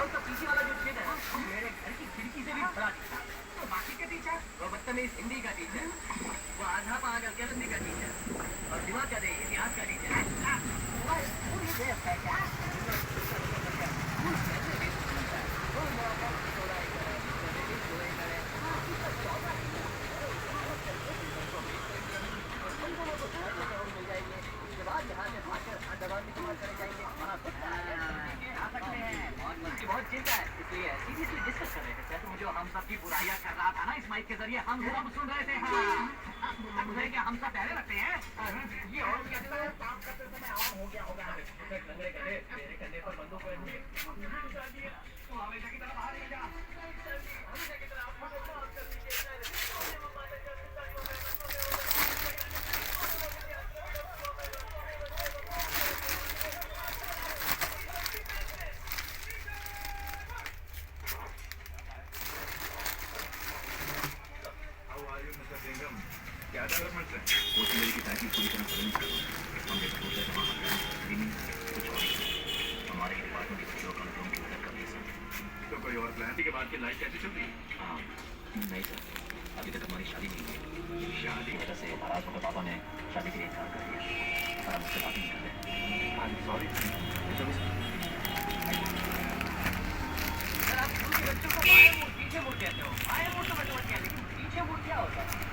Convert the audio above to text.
उसका पीछे वाला जो छेद है वो मेरे घर की खिड़की से भी बड़ा दिखता। तो बाकी के टीचर, वो बदतमीज हिंदी का टीचर, वो आधा पागल केमिस्ट्री का टीचर और दिमाग का दे इतिहास का टीचर। बहुत चिंता है इसलिए सीरियसली डिस्कस कर रहे थे सर। मुझे हम सब की बुराइयां कर रहा था ना इस माइक के जरिए, हम सब सुन रहे थे। हाँ क्या हम सब पहले रखते हैं ये और काम करते समय आम हो गया होगा। मेरे कंधे पर बंदूक तो हमेशा की तरह बाहर ले जा, हमेशा की तरह क्या डेवलपमेंट है? वो तो मेरी ताकि पूरी तरह समझ कर हमने सोचा था वहाँ कुछ और हमारे डिपार्टमेंट के लोग कंट्रोल की मदद कर रहे सर। तो कोई और प्लान के बाद की लाइफ कैसी चल रही है? हाँ नहीं सर, अभी तक हमारी शादी नहीं हुई। शादी की वजह से नाराज होकर पापा ने शादी के लिए इनकार कर दिया और हम उससे बात नहीं कर रहे। सॉरी सर, आप बच्चों को बाएं मुड़ पीछे मुड़ कहते हो। बाएं मुड़ तो बच्चों क्या, लेकिन पीछे मुड़ क्या होता है?